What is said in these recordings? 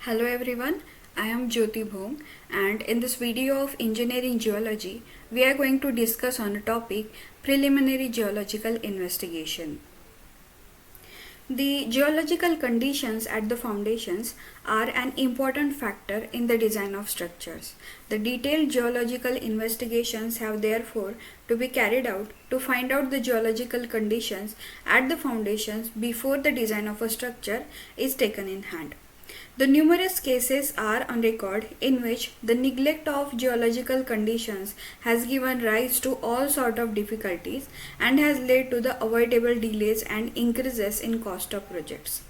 Hello everyone, I am Jyoti Bhong, and in this video of engineering geology, we are going to discuss on a topic preliminary geological investigation. The geological conditions at the foundations are an important factor in the design of structures. The detailed geological investigations have therefore to be carried out to find out the geological conditions at the foundations before the design of a structure is taken in hand. The numerous cases are on record in which the neglect of geological conditions has given rise to all sort of difficulties and has led to the avoidable delays and increases in cost of projects.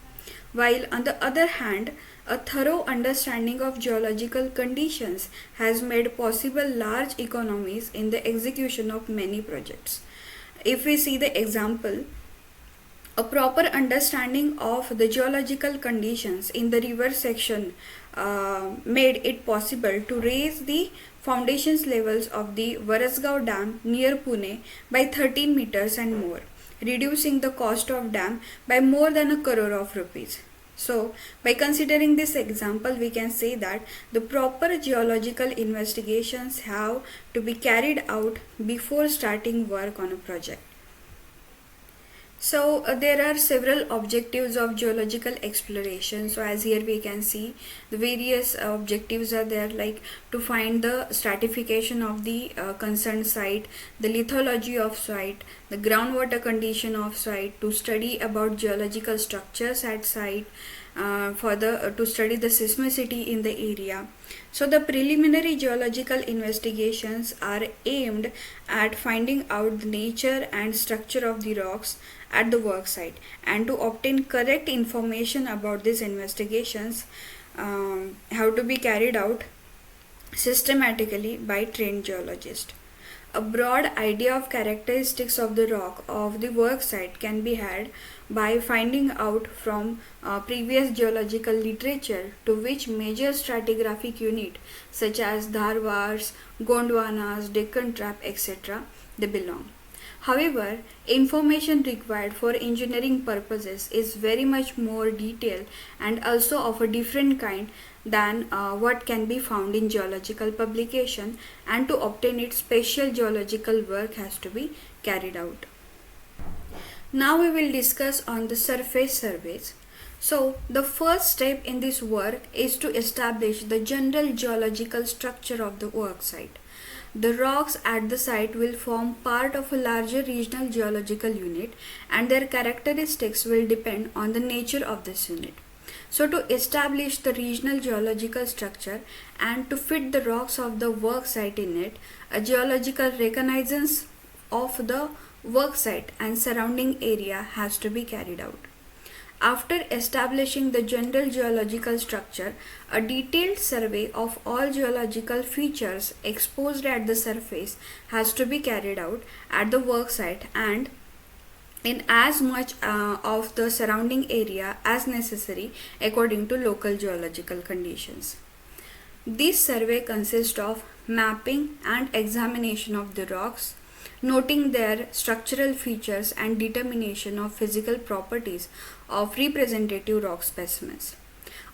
While on the other hand, a thorough understanding of geological conditions has made possible large economies in the execution of many projects. If we see the example, a proper understanding of the geological conditions in the river section made it possible to raise the foundations levels of the Varasgaon Dam near Pune by 13 meters and more, reducing the cost of dam by more than a crore of rupees. So, by considering this example, we can say that the proper geological investigations have to be carried out before starting work on a project. So there are several objectives of geological exploration. So as here we can see the various objectives are there, like to find the stratification of the concerned site, the lithology of site, the groundwater condition of site, to study about geological structures at site, to study the seismicity in the area. So the preliminary geological investigations are aimed at finding out the nature and structure of the rocks at the work site, and to obtain correct information about these investigations have to be carried out systematically by trained geologists. A broad idea of characteristics of the rock of the work site can be had by finding out from previous geological literature to which major stratigraphic unit such as Dharwars, Gondwanas, Deccan Trap, etc. they belong. However, information required for engineering purposes is very much more detailed and also of a different kind than what can be found in geological publication, and to obtain it special geological work has to be carried out. Now we will discuss on the surface surveys. So the first step in this work is to establish the general geological structure of the work site. The rocks at the site will form part of a larger regional geological unit, and their characteristics will depend on the nature of this unit. So to establish the regional geological structure and to fit the rocks of the work site in it, a geological reconnaissance of the work site and surrounding area has to be carried out. After establishing the general geological structure, a detailed survey of all geological features exposed at the surface has to be carried out at the work site and in as much of the surrounding area as necessary according to local geological conditions. This survey consists of mapping and examination of the rocks, noting their structural features and determination of physical properties of representative rock specimens.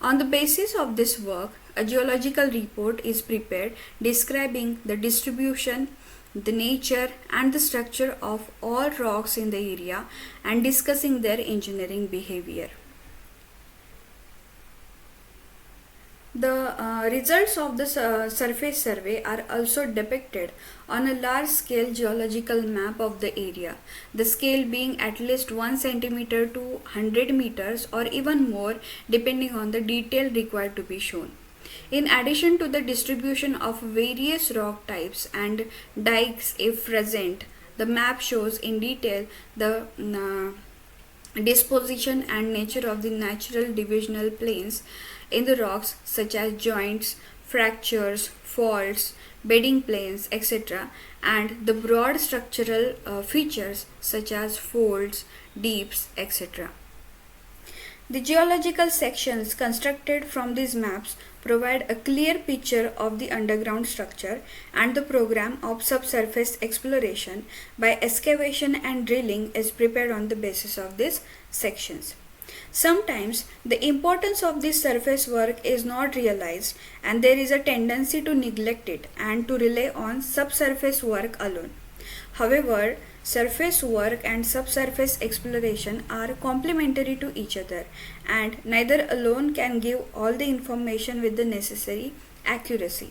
On the basis of this work, a geological report is prepared describing the distribution, the nature and the structure of all rocks in the area and discussing their engineering behavior. The results of the surface survey are also depicted on a large scale geological map of the area, the scale being at least 1 centimeter to 100 meters or even more depending on the detail required to be shown. In addition to the distribution of various rock types and dikes if present, the map shows in detail the disposition and nature of the natural divisional planes in the rocks such as joints, fractures, faults, bedding planes, etc., and the broad structural features such as folds, deeps, etc. The geological sections constructed from these maps provide a clear picture of the underground structure, and the program of subsurface exploration by excavation and drilling is prepared on the basis of these sections. Sometimes the importance of this surface work is not realized, and there is a tendency to neglect it and to rely on subsurface work alone. However, surface work and subsurface exploration are complementary to each other, and neither alone can give all the information with the necessary accuracy.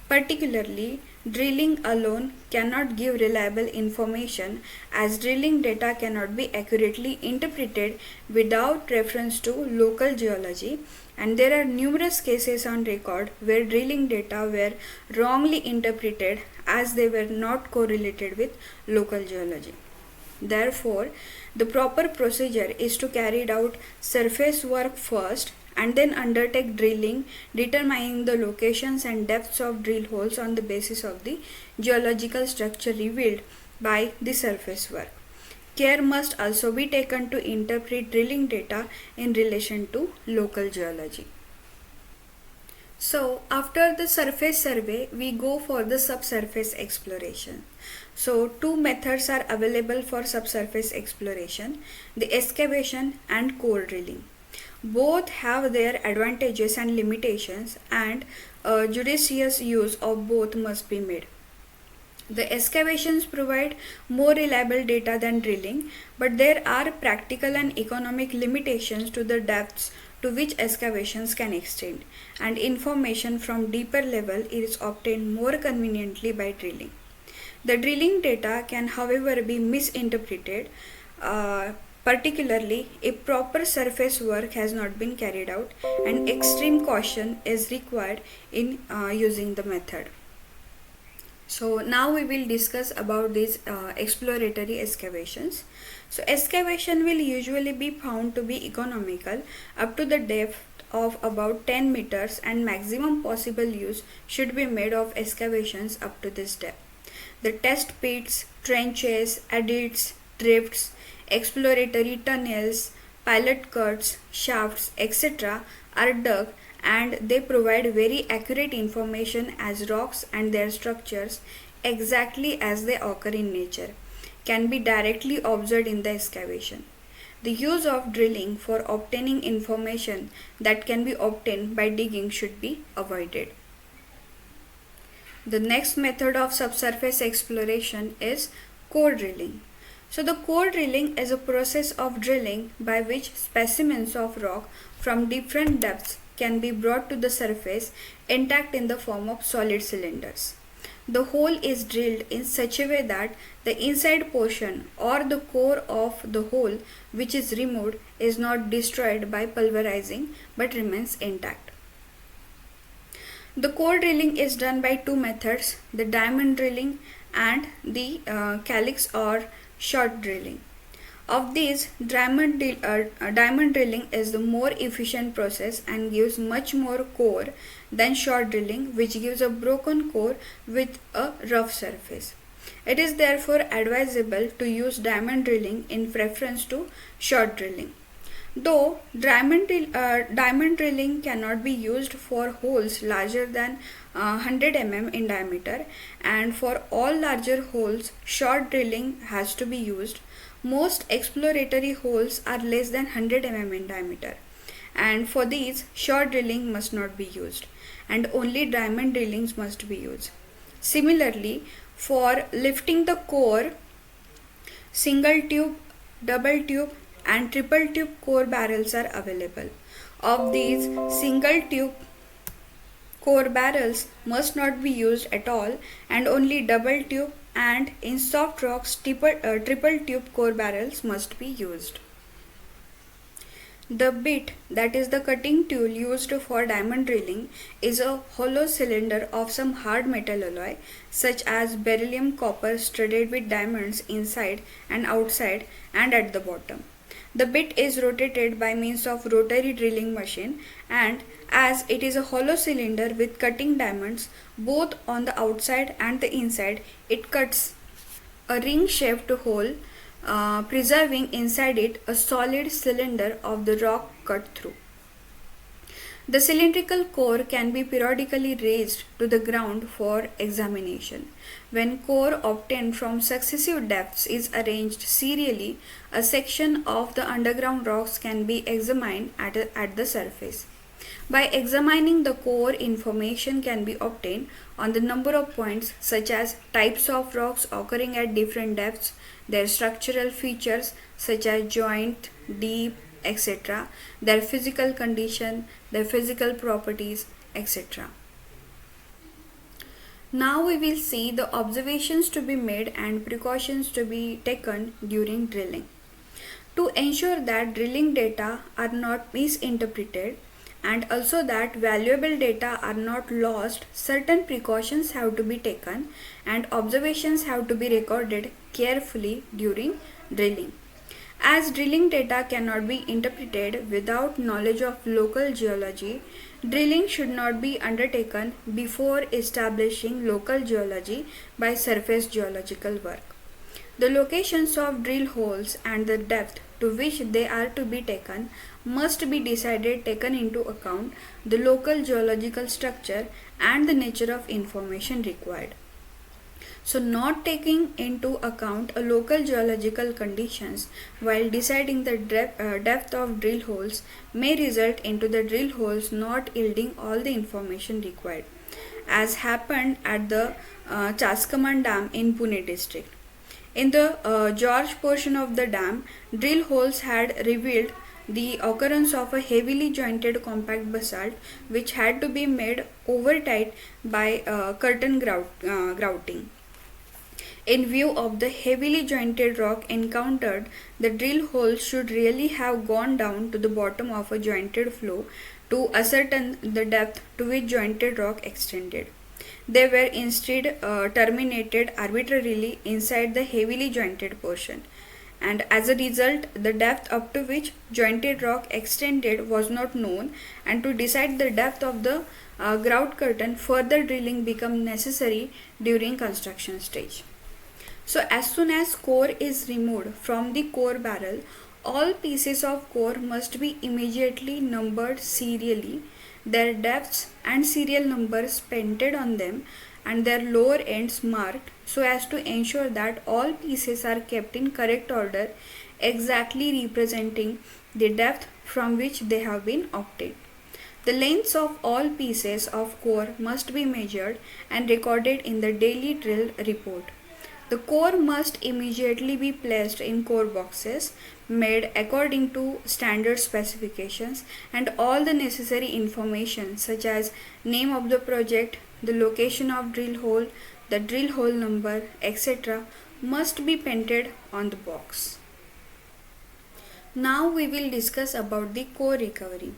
Particularly, drilling alone cannot give reliable information, as drilling data cannot be accurately interpreted without reference to local geology, and there are numerous cases on record where drilling data were wrongly interpreted as they were not correlated with local geology. Therefore, the proper procedure is to carry out surface work first and then undertake drilling, determining the locations and depths of drill holes on the basis of the geological structure revealed by the surface work. Care must also be taken to interpret drilling data in relation to local geology. So, after the surface survey, we go for the subsurface exploration. So, two methods are available for subsurface exploration: the excavation and core drilling. Both have their advantages and limitations, and a judicious use of both must be made. The excavations provide more reliable data than drilling, but there are practical and economic limitations to the depths to which excavations can extend, and information from deeper level is obtained more conveniently by drilling. The drilling data can, however, be misinterpreted, particularly if proper surface work has not been carried out, and extreme caution is required in using the method. So now we will discuss about these exploratory excavations. So excavation will usually be found to be economical up to the depth of about 10 meters, and maximum possible use should be made of excavations up to this depth. The test pits, trenches, adits, drifts, exploratory tunnels, pilot cuts, shafts, etc. are dug, and they provide very accurate information as rocks and their structures, exactly as they occur in nature, can be directly observed in the excavation. The use of drilling for obtaining information that can be obtained by digging should be avoided. The next method of subsurface exploration is core drilling. So the core drilling is a process of drilling by which specimens of rock from different depths can be brought to the surface intact in the form of solid cylinders. The hole is drilled in such a way that the inside portion or the core of the hole which is removed is not destroyed by pulverizing but remains intact. The core drilling is done by two methods: the diamond drilling and the calyx or shot drilling. Of these, diamond drilling is the more efficient process and gives much more core than shot drilling, which gives a broken core with a rough surface. It is therefore advisable to use diamond drilling in preference to shot drilling. Though diamond drilling cannot be used for holes larger than 100 mm in diameter, and for all larger holes shot drilling has to be used. Most exploratory holes are less than 100 mm in diameter, and for these shot drilling must not be used, and only diamond drillings must be used. Similarly, for lifting the core, single tube, double tube and triple tube core barrels are available. Of these, single tube core barrels must not be used at all, and only double tube and in soft rocks triple tube core barrels must be used. The bit, that is the cutting tool used for diamond drilling, is a hollow cylinder of some hard metal alloy such as beryllium copper studded with diamonds inside and outside and at the bottom. The bit is rotated by means of rotary drilling machine, and as it is a hollow cylinder with cutting diamonds both on the outside and the inside, it cuts a ring-shaped hole, preserving inside it a solid cylinder of the rock cut through. The cylindrical core can be periodically raised to the ground for examination. When core obtained from successive depths is arranged serially, a section of the underground rocks can be examined at the surface. By examining the core, information can be obtained on the number of points such as types of rocks occurring at different depths, their structural features such as joint, deep, etc., their physical condition, their physical properties, etc. Now we will see the observations to be made and precautions to be taken during drilling. To ensure that drilling data are not misinterpreted and also that valuable data are not lost, certain precautions have to be taken and observations have to be recorded carefully during drilling. As drilling data cannot be interpreted without knowledge of local geology, drilling should not be undertaken before establishing local geology by surface geological work. The locations of drill holes and the depth to which they are to be taken must be decided taken into account the local geological structure and the nature of information required. So, not taking into account a local geological conditions while deciding the depth of drill holes may result into the drill holes not yielding all the information required, as happened at the Chaskaman Dam in Pune district. In the George portion of the dam, drill holes had revealed the occurrence of a heavily jointed compact basalt which had to be made overtight by curtain grouting. In view of the heavily jointed rock encountered, the drill hole should really have gone down to the bottom of a jointed flow to ascertain the depth to which jointed rock extended. They were instead terminated arbitrarily inside the heavily jointed portion, and as a result, the depth up to which jointed rock extended was not known, and to decide the depth of the grout curtain, further drilling became necessary during construction stage. So as soon as core is removed from the core barrel, all pieces of core must be immediately numbered serially, their depths and serial numbers painted on them, and their lower ends marked so as to ensure that all pieces are kept in correct order, exactly representing the depth from which they have been obtained. The lengths of all pieces of core must be measured and recorded in the daily drill report. The core must immediately be placed in core boxes made according to standard specifications, and all the necessary information such as name of the project, the location of drill hole, the drill hole number, etc. must be painted on the box. Now we will discuss about the core recovery.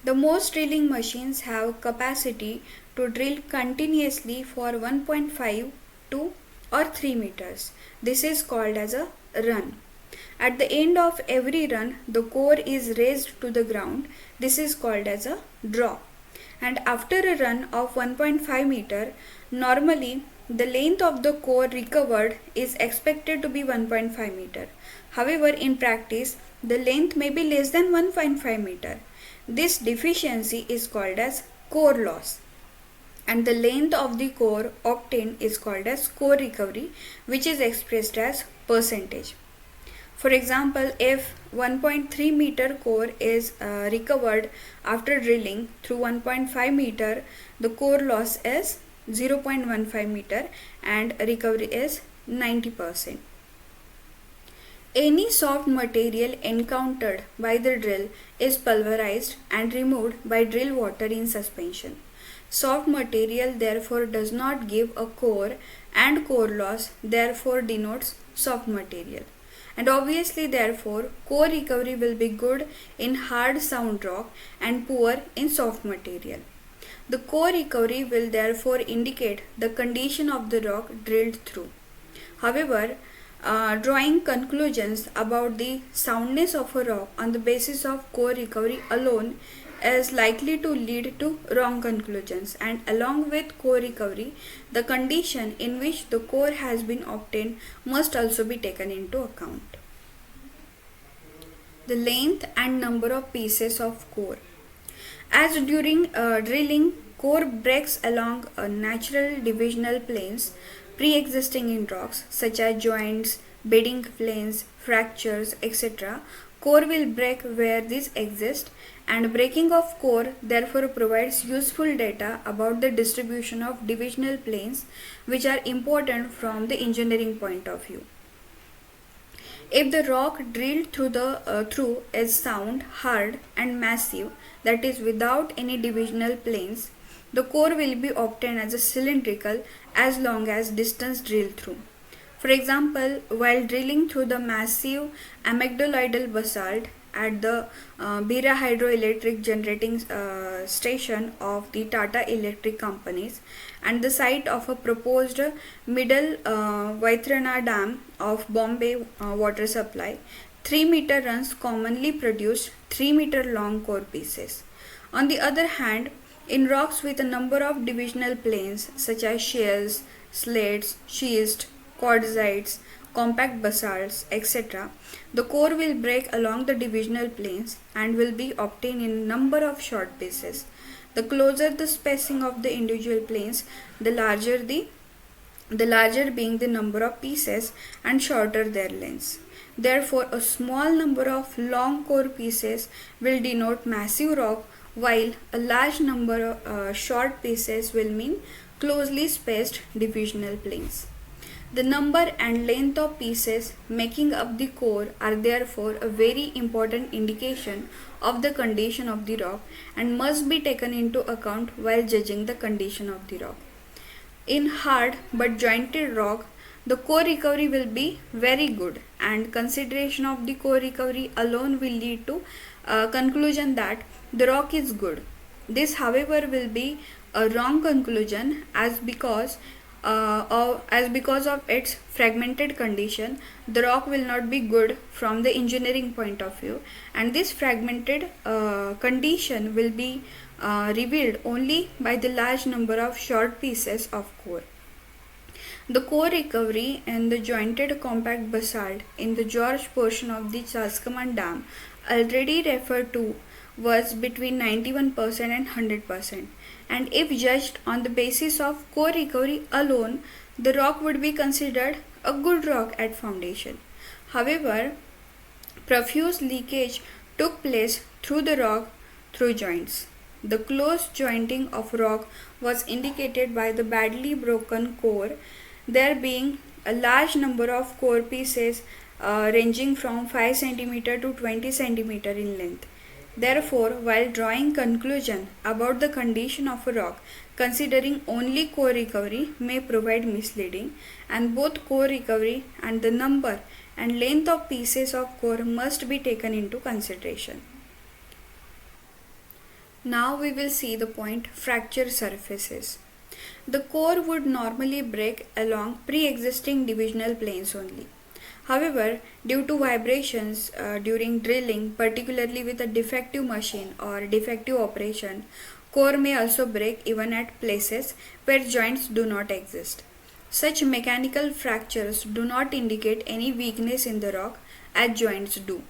The most drilling machines have capacity to drill continuously for 1.5 to or 3 meters. This is called as a run. At the end of every run, the core is raised to the ground. This is called as a draw. And after a run of 1.5 meter, normally the length of the core recovered is expected to be 1.5 meter. However, in practice, the length may be less than 1.5 meter. This deficiency is called as core loss, and the length of the core obtained is called as core recovery, which is expressed as percentage. For example, if 1.3 meter core is recovered after drilling through 1.5 meter, the core loss is 0.15 meter and recovery is 90%. Any soft material encountered by the drill is pulverized and removed by drill water in suspension. Soft material therefore does not give a core, and core loss therefore denotes soft material. And obviously therefore core recovery will be good in hard sound rock and poor in soft material. The core recovery will therefore indicate the condition of the rock drilled through. However, drawing conclusions about the soundness of a rock on the basis of core recovery alone is likely to lead to wrong conclusions, and along with core recovery, the condition in which the core has been obtained must also be taken into account. The length and number of pieces of core. As during drilling, core breaks along natural divisional planes pre-existing in rocks such as joints, bedding planes, fractures, etc. Core will break where these exist, and breaking of core therefore provides useful data about the distribution of divisional planes, which are important from the engineering point of view. If the rock drilled through is sound, hard, and massive, that is without any divisional planes, the core will be obtained as a cylindrical as long as distance drilled through. For example, while drilling through the massive amygdaloidal basalt at the Bira hydroelectric generating station of the Tata Electric Companies and the site of a proposed middle Vaitarana Dam of Bombay water supply, 3-meter runs commonly produce 3-meter long core pieces. On the other hand, in rocks with a number of divisional planes such as shales, slates, schist, quartzites, compact basalts, etc., the core will break along the divisional planes and will be obtained in a number of short pieces. The closer the spacing of the individual planes, the larger being the number of pieces and shorter their lengths. Therefore, a small number of long core pieces will denote massive rock, while a large number of short pieces will mean closely spaced divisional planes. The number and length of pieces making up the core are therefore a very important indication of the condition of the rock and must be taken into account while judging the condition of the rock. In hard but jointed rock, the core recovery will be very good, and consideration of the core recovery alone will lead to a conclusion that the rock is good. This, however, will be a wrong conclusion as because of its fragmented condition, the rock will not be good from the engineering point of view, and this fragmented condition will be revealed only by the large number of short pieces of core. The core recovery in the jointed compact basalt in the George portion of the Chaskaman Dam already referred to was between 91% and 100%, and if judged on the basis of core recovery alone, the rock would be considered a good rock at foundation. However, profuse leakage took place through the rock through joints. The close jointing of rock was indicated by the badly broken core, there being a large number of core pieces ranging from 5 cm to 20 cm in length. Therefore, while drawing conclusion about the condition of a rock, considering only core recovery may provide misleading, and both core recovery and the number and length of pieces of core must be taken into consideration. Now we will see the point fracture surfaces. The core would normally break along pre-existing divisional planes only. However, due to vibrations during drilling, particularly with a defective machine or defective operation, core may also break even at places where joints do not exist. Such mechanical fractures do not indicate any weakness in the rock as joints do,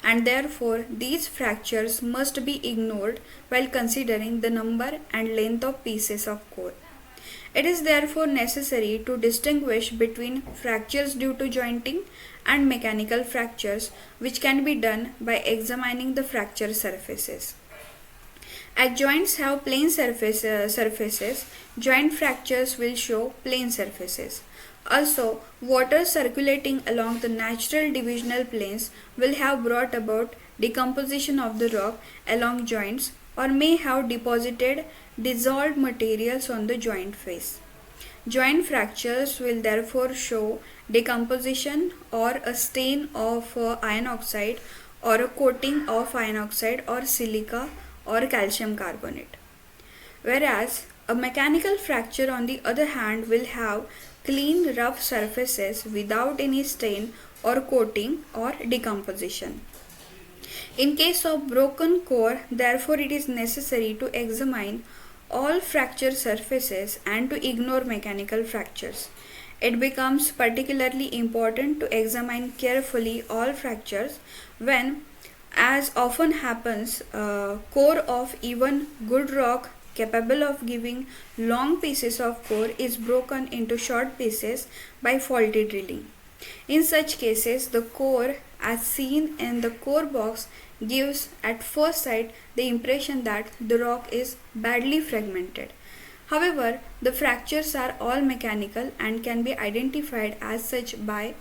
and therefore these fractures must be ignored while considering the number and length of pieces of core. It is therefore necessary to distinguish between fractures due to jointing and mechanical fractures, which can be done by examining the fracture surfaces. As joints have plane surfaces, joint fractures will show plane surfaces. Also, water circulating along the natural divisional planes will have brought about decomposition of the rock along joints, or may have deposited dissolved materials on the joint face. Joint fractures will therefore show decomposition or a stain of iron oxide or a coating of iron oxide or silica or calcium carbonate. Whereas a mechanical fracture on the other hand will have clean rough surfaces without any stain or coating or decomposition. In case of broken core, therefore it is necessary to examine all fracture surfaces and to ignore mechanical fractures. It becomes particularly important to examine carefully all fractures when As often happens, core of even good rock capable of giving long pieces of core is broken into short pieces by faulty drilling. In such cases, the core, as seen in the core box, gives at first sight the impression that the rock is badly fragmented. However, the fractures are all mechanical and can be identified as such by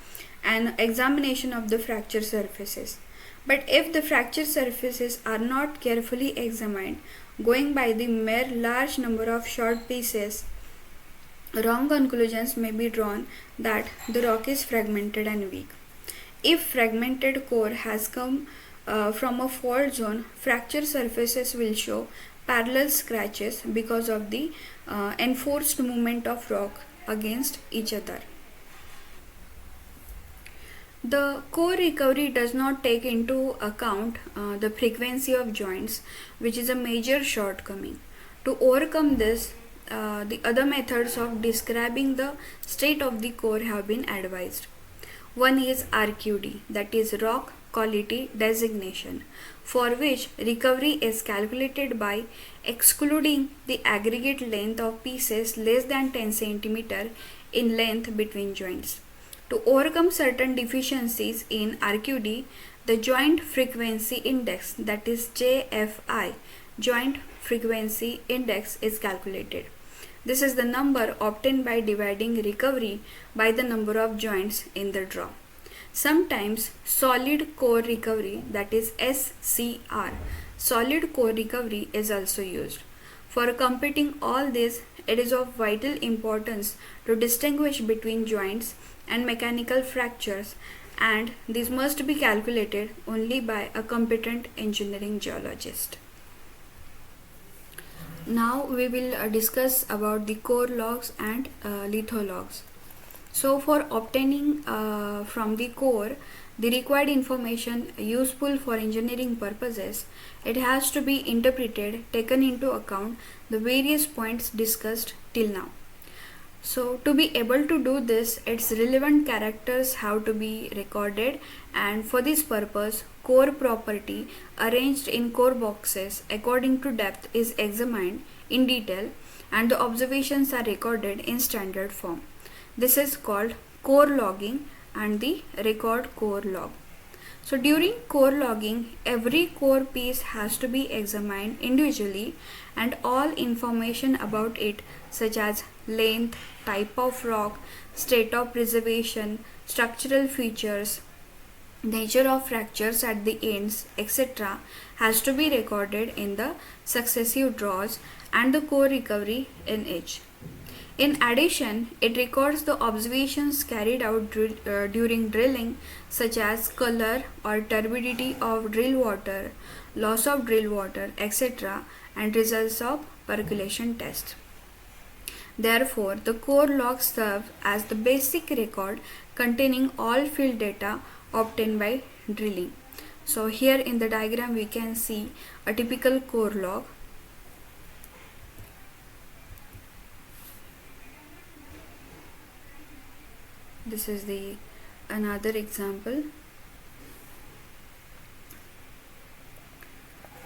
an examination of the fracture surfaces. But if the fracture surfaces are not carefully examined, going by the mere large number of short pieces, wrong conclusions may be drawn that the rock is fragmented and weak. If fragmented core has come from a fault zone, fracture surfaces will show parallel scratches because of the enforced movement of rock against each other. The core recovery does not take into account the frequency of joints, which is a major shortcoming. To overcome this, the other methods of describing the state of the core have been advised. One is RQD, that is rock quality designation, for which recovery is calculated by excluding the aggregate length of pieces less than 10 cm in length between joints. To overcome certain deficiencies in RQD, the joint frequency index, that is JFI, joint frequency index, is calculated. This is the number obtained by dividing recovery by the number of joints in the draw. Sometimes solid core recovery, that is SCR, solid core recovery, is also used. For computing all this, it is of vital importance to distinguish between joints and mechanical fractures, and these must be calculated only by a competent engineering geologist. Now we will discuss about the core logs and lithologs. So for obtaining from the core the required information useful for engineering purposes, it has to be interpreted, taken into account the various points discussed till now. So to be able to do this, its relevant characters have to be recorded, and for this purpose core property arranged in core boxes according to depth is examined in detail, and the observations are recorded in standard form. This is called core logging and the record core log. So during core logging, every core piece has to be examined individually, and all information about it, such as length, type of rock, state of preservation, structural features, nature of fractures at the ends, etc., has to be recorded in the successive draws and the core recovery in each. In addition, it records the observations carried out during drilling, such as color or turbidity of drill water, loss of drill water, etc., and results of percolation test. Therefore, the core logs serve as the basic record containing all field data obtained by drilling. So here in the diagram we can see a typical core log. This is the another example.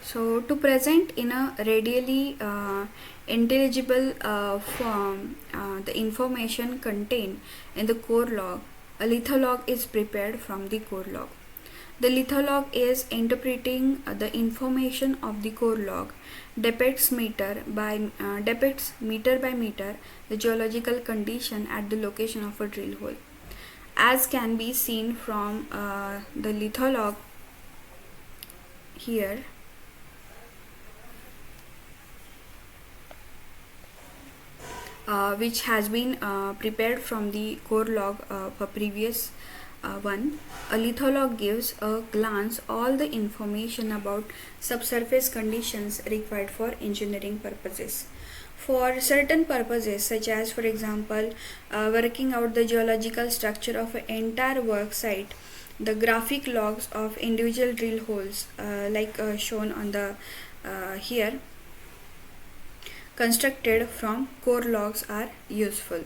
So to present in a radially intelligible form the information contained in the core log, a litholog is prepared from the core log. The litholog is interpreting the information of the core log, depicts meter by meter the geological condition at the location of a drill hole. As can be seen from the litholog here, which has been prepared from the core log for previous one. A litholog gives a glance all the information about subsurface conditions required for engineering purposes. For certain purposes, such as for example working out the geological structure of an entire work site, the graphic logs of individual drill holes like shown on the here constructed from core logs are useful.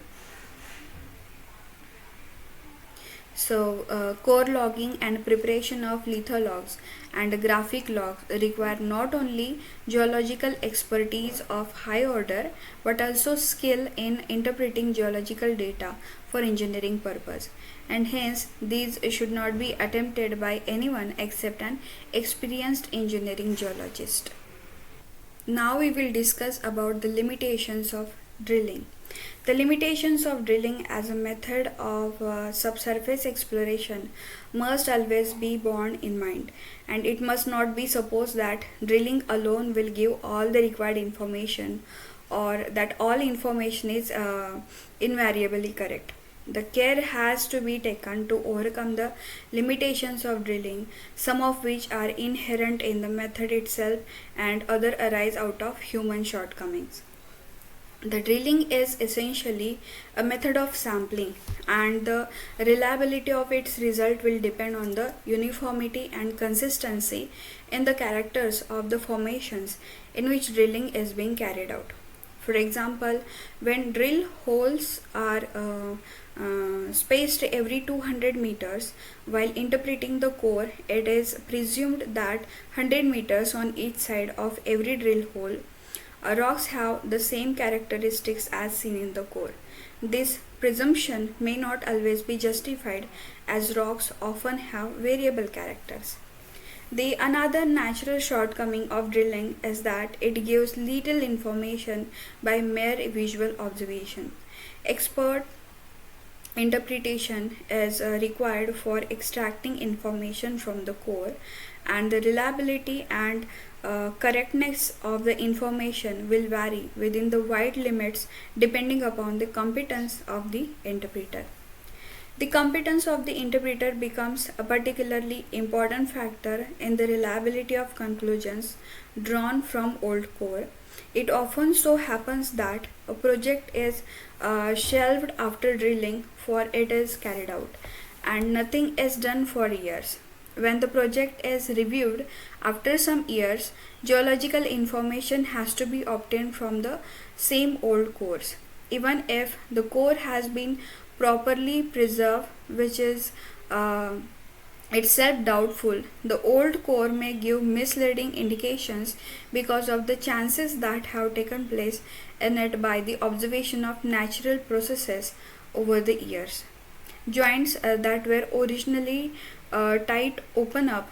So, core logging and preparation of lethal logs and graphic logs require not only geological expertise of high order but also skill in interpreting geological data for engineering purpose, and hence these should not be attempted by anyone except an experienced engineering geologist. Now we will discuss about the limitations of drilling. The limitations of drilling as a method of subsurface exploration must always be borne in mind, and it must not be supposed that drilling alone will give all the required information or that all information is invariably correct. The care has to be taken to overcome the limitations of drilling, some of which are inherent in the method itself and other arise out of human shortcomings. The drilling is essentially a method of sampling, and the reliability of its result will depend on the uniformity and consistency in the characters of the formations in which drilling is being carried out. For example, when drill holes are spaced every 200 meters, while interpreting the core, it is presumed that 100 meters on each side of every drill hole rocks have the same characteristics as seen in the core. This presumption may not always be justified, as rocks often have variable characters. The another natural shortcoming of drilling is that it gives little information by mere visual observation. Expert interpretation is required for extracting information from the core, and the reliability and correctness of the information will vary within the wide limits depending upon the competence of the interpreter. The competence of the interpreter becomes a particularly important factor in the reliability of conclusions drawn from old core. It often so happens that a project is shelved after drilling for it is carried out, and nothing is done for years. When the project is reviewed after some years, geological information has to be obtained from the same old cores. Even if the core has been properly preserved, which is itself doubtful, the old core may give misleading indications because of the chances that have taken place in it by the observation of natural processes over the years. Joints that were originally tight open up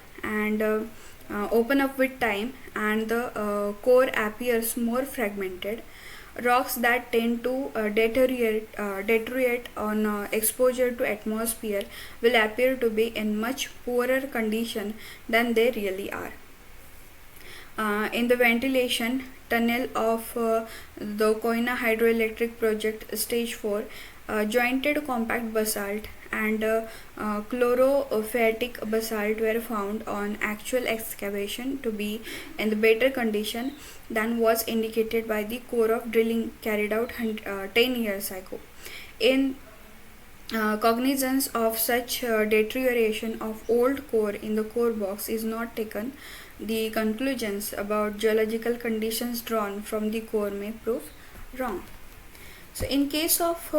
with time, and the core appears more fragmented. Rocks that tend to deteriorate on exposure to atmosphere will appear to be in much poorer condition than they really are. In the ventilation tunnel of the Koina hydroelectric project stage 4, jointed compact basalt and chlorophytic basalt were found on actual excavation to be in the better condition than was indicated by the core of drilling carried out 10 years ago. In cognizance of such deterioration of old core in the core box is not taken, the conclusions about geological conditions drawn from the core may prove wrong. So, in case of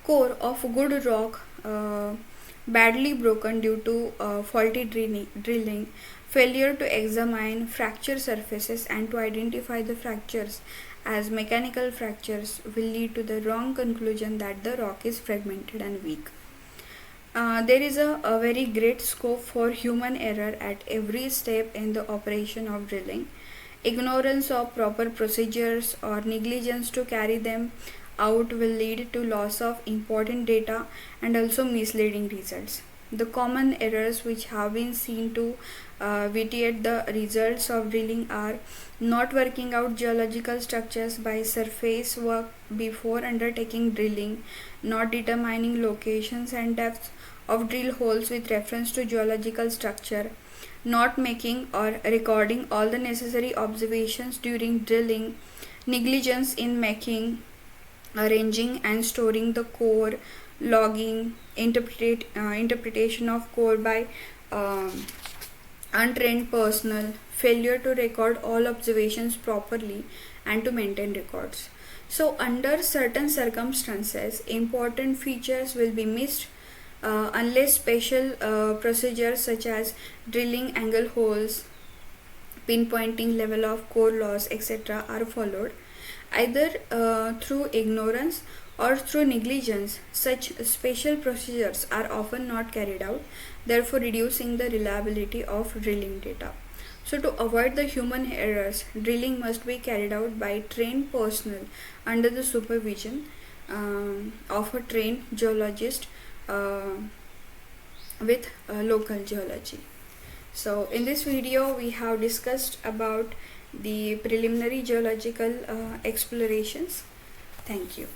core of good rock badly broken due to faulty drilling, failure to examine fracture surfaces and to identify the fractures as mechanical fractures will lead to the wrong conclusion that the rock is fragmented and weak. There is a very great scope for human error at every step in the operation of drilling. Ignorance of proper procedures or negligence to carry them out will lead to loss of important data and also misleading results. The common errors which have been seen to vitiate the results of drilling are not working out geological structures by surface work before undertaking drilling, not determining locations and depths of drill holes with reference to geological structure, not making or recording all the necessary observations during drilling, negligence in making, arranging and storing the core, logging, interpretation of core by untrained personnel, failure to record all observations properly and to maintain records. So, under certain circumstances, important features will be missed unless special procedures such as drilling angle holes, pinpointing level of core loss, etc. are followed, either through ignorance or through negligence. Such special procedures are often not carried out, therefore reducing the reliability of drilling data. So to avoid the human errors, drilling must be carried out by trained personnel under the supervision of a trained geologist uh, with local geology. So in this video we have discussed about the preliminary geological explorations. Thank you.